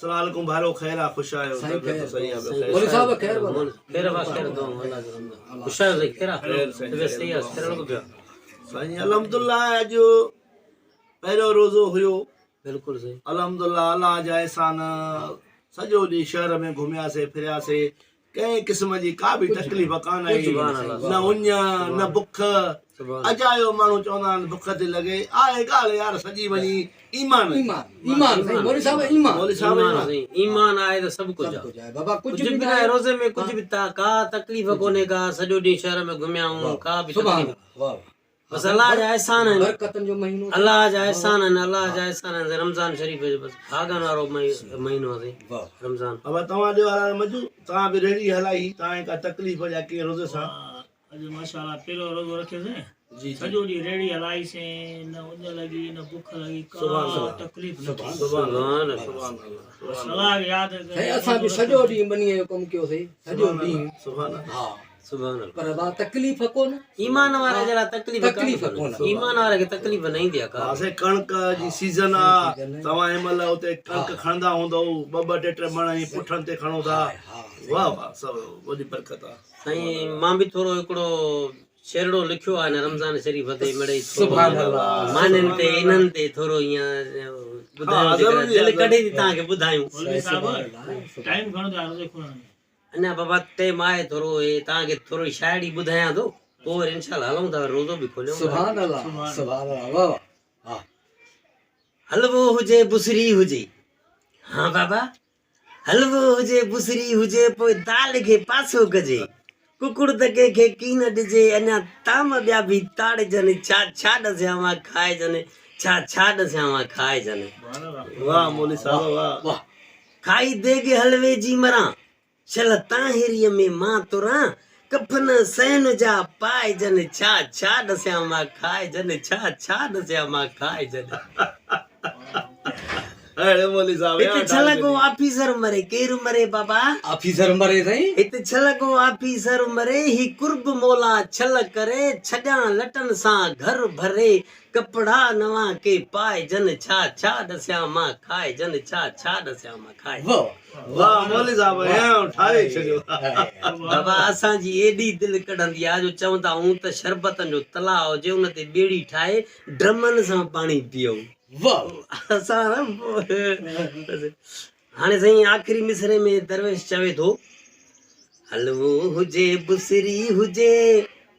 सलाम अलैकुम भारो खैर आ खुश आयो सही है बोली साहब खैर खैर बस खैर दो अल्लाह जो खुश है खैर ते सही है खैर को पिया साईं अल्हम्दुलिल्लाह अज पहलो रोज़ो हुयो बिल्कुल सही अल्हम्दुलिल्लाह अल्लाह जा एहसान सॼो ॾींहुं शहर में घुमियासीं फिरियासीं कंहिं क़िस्म जी का बि तकलीफ़ कान आई न उञ न बुख अजायो माण्हू चवंदा आहिनि बुख ते लॻे आहे ॻाल्हि यार सॼी वञी ईमान ईमान सही बोली साहब ईमान मौलवी साहब ईमान आहे त सभु कुझु आहे बाबा कुछ कुझु बि न आहे रोज़े में कुझु बि का तकलीफ़ कोन्हे का सॼो ॾींहुं शहर में घुमिया आहियूं का बि तकलीफ़ वाह बस अल्लाह जा एहसान आहिनि बरकतन जो महीनो अल्लाह जा एहसान आहिनि अल्लाह जा एहसान आहिनि रमज़ान शरीफ़ जो बस भागन वारो महीनो आहे रमज़ान अब तव्हां ॾियो वारा मजू तव्हां बि रेड़ी हलाई तव्हांखे का तकलीफ़ या कंहिं रोज़े सां अॼु माशाल्लाह पहिरियों रोज़ो रखियोसीं जी सॼो ॾींहुं रेड़ी हलाईसीं न उञ लॻी न बुख लॻी का तकलीफ़ न थी सुभान सलाह यादि है असां भी सॼो ॾींहुं बनीअ जो कमु कयोसीं सॼो ॾींहुं सुभान हा सुभान अल्लाह पर बा तकलीफ़ कोन ईमान वारे जरा तकलीफ़ कोन ईमान वारे खे तकलीफ़ न ईंदी आहे का असां कणक जी सीज़न आहे तव्हां हिन महिल उते कणक खणंदा हूंदव ॿ टे टे मण ई पुठनि ते खणो था वाह वाह सभु वॾी बरकत आहे साईं मां बि थोरो हिकिड़ो शेरड़ो लिखियो आहे न रमज़ान शरीफ़ ते मिड़ई सुभान अल्लाह माननि ते इन्हनि ते थोरो ईअं ॿुधायूं दिलि कढी थी तव्हांखे ॿुधायूं मौलवी साहब टाइम घणो थियो आहे रोज़े खुलण में अञा बाबा टाइम आहे थोरो हे तव्हांखे थोरी शाइरी ॿुधायां थो पोइ वरी इंशाल्लाह हलूं था रोज़ो बि खोलियूं सुभान अल्लाह वाह हा हलवो हुजे बुसरी हुजे हाँ बाबा हलवो हुजे बुसरी हुजे पोइ दाल खे पासो कजे कुकुड़ त कंहिंखे की न ॾिजे अञा ताम ॿिया बि ताड़जनि छा छा ॾसिया मां खाइजनि छा छा ॾसिया मां खाइजनि वाह मौलवी साहब वाह खाई देग हलवे जी मरां छल ताहिरीअ में मां तुरां कफन सैन जा पाइजनि छा छा ॾसिया मां खाइजनि छा छा ॾसिया मां खाइजनि अरे मौलवी साहब हिते छलको ऑफिसर मरे केरु मरे बाबा ऑफिसर मरे सही हिते छलको ऑफिसर मरे ही कुर्ब मौला छल करे छॾां लटन सां घर भरे कपड़ा नवा के पाइजन छा छा ॾसिया मां खाइजन छा छा ॾसिया मां खाइ वाह वाह मौलवी साहब हे ठाहे छॾियो बाबा असांजी एॾी दिलि कढंदी आहे जो चवंदा आहियूं त शरबतनि जो तलाउ हुजे उन ते ॿेड़ी ठाहे ड्रमनि सां पाणी पीऊं वाह असां हाणे साईं आख़िरी मिसरे में दरवेश चवे थो हलवो हुजे बुसरी हुजे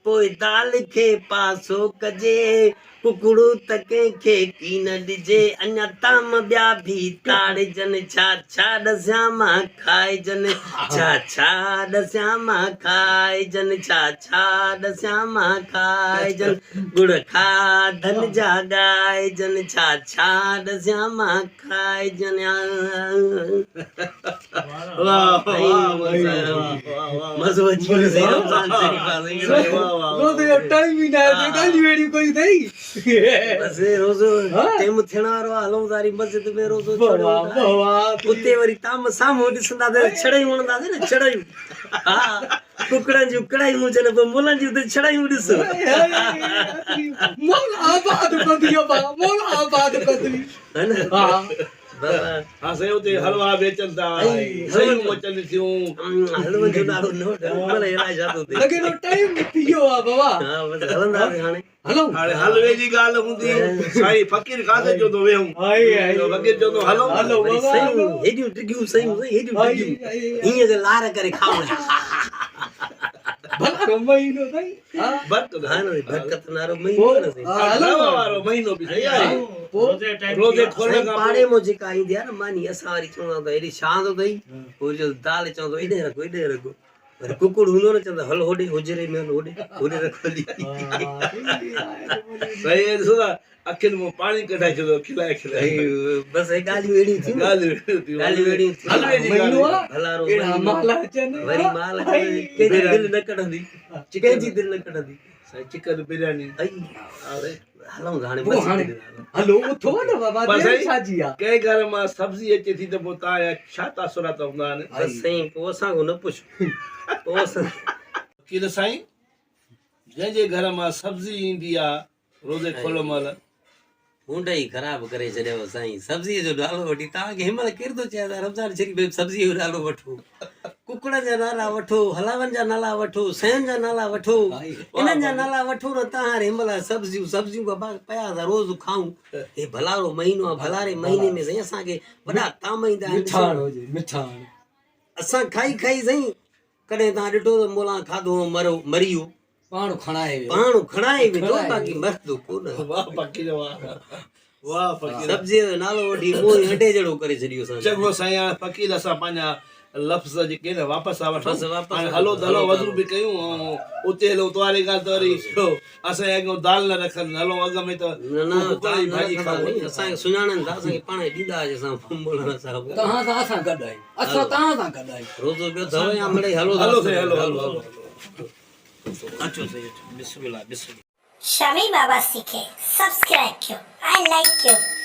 पोइ दाल खे पासो कजे कुकड़ू त कंहिंखे की न ॾिजे अञा ताम ॿिया बि ताड़जनि छा छा ॾसिया मां खाइजनि छा छा ॾसिया मां खाइजनि छा छा ॾसिया मां खाइजनि गुड़ खाधनि जा ॻाइजनि छा छा ॾसिया मां खाइजनि मज़ो अची वियो साईं रमज़ान शरीफ़ आहे रोज़े जो टाइम ही ना है गाली वेड़ी कोई नहीं बस रोज़ो टाइम थियण वारो आहे हलूं तारी मस्जिद में रोज़ो उते वरी ताम साम्हूं ॾिसंदासीं छड़ायूं वणंदासीं न छड़ायूं हा कुकड़नि जूं कढ़ायूं हुजनि पोइ मुलनि जूं त छड़ायूं ॾिस मौला आबाद कंदियो बा मौला आबाद कंदी है न हाँ सही उते हलवा बेचनि था सयूं मचनि थियूं हलवनि जो नालो न वठो इलाही जातो थिए लगे नो टाइम पियो आ बाबा हा बस हलंदासीं हाणे हलो हाणे हलवे जी ॻाल्हि हूंदी साईं फ़कीर काथे चवंदो वेहूं फ़कीर चवंदो हलो हलो बाबा सयूं हेॾियूं टिकियूं सयूं हेॾियूं टिकियूं हीअं जे लार करे खाऊं भला महीनो सही हां बरकत हा न बरकत नारो महीनो न सही हलवा वारो महीनो बि सही आहे रोज़े टाइम रोज़े खोलण खां पाड़े में जेका ईंदी आहे न मानी असां वरी चवंदा त हेॾी शांत अथई पोइ जो दाल चवंदो हेॾे रखो वरी कुकुड़ हूंदो न चवंदा हल होॾे हुजरे में हल होॾे रखो हली सही आहे ॾिसो था अखियुनि मां पाणी कढाए छॾियो खिलाए बसि हे ॻाल्हियूं अहिड़ियूं थियूं ॻाल्हियूं अहिड़ियूं थियूं हलवे जी महीनो ॻाल्हि आहे हलारो एड़ा माल अचन वरी माल कंहिंजी दिलि न कढंदी कंहिंजी दिलि न कढंदी साईं चिकन बिरयानी अरे हलूं था हाणे वो हाणे हलो उथो न बाबा बसि देर साईं। छाजी आ कंहिं घर मां सब्जी अचे थी त पोइ तव्हांजा छा तासुरात हूंदा आहिनि बसि साईं पोइ असां को न पुछ पोइ असां वकील साईं जंहिंजे घर मां सब्जी ईंदी आहे रोज़े खोल महिल मुंड ई ख़राब करे छॾियो साईं सब्ज़ीअ जो नालो वठी तव्हांखे हिन महिल केरु थो चए रमज़ान शरीफ़ में सब्ज़ीअ जो नालो वठो कुकड़नि जा नाला वठो हलावनि जा नाला वठो सयुनि जा नाला वठो इन्हनि जा नाला वठो न तव्हां हिन महिल सब्जियूं बाबा पिया था रोज़ खाऊं हे भलारो महीनो आहे भलारे महीने में साईं असांखे वॾा ताम ईंदा मिठाण आहिनि हुजे मिठाण असां खाई खाई साईं कॾहिं तव्हां ॾिठो त मोला खाधो मरी वियो पाण खणाए वियो पाण खणाए वेठो बाक़ी मरदो कोन वाह फ़क़ीर वाह वाह फ़क़ीर सब्जीअ जो नालो वठी मोह अटे जहिड़ो करे छॾियो असां चङो साईं हाणे फ़क़ीर असां पंहिंजा लफ़्ज़ जेके न वापसि था वठूं बसि वापसि हाणे हलो दलो वज़ू बि कयूं ऐं उते हलो तवारी ॻाल्हि त वरी असांजे अॻियां दाल न रखनि हलो अॻ में त न कुकड़ जी भाॼी खाऊं असांखे सुञाणनि था असांखे पाण ॾींदा हुजे असां मौलाना साहिब तव्हां सां असां गॾु आहियूं असां तव्हां सां गॾु आहियूं रोज़ो पियो अथव या मिड़ेई हलो हलो साईं हलो हलो हलो अचो सही अचो बिस्मिल्लाह बिस्मिल्लाह शमी बाबा सीखे सब्सक्राइब कयो ऐं लाइक कयो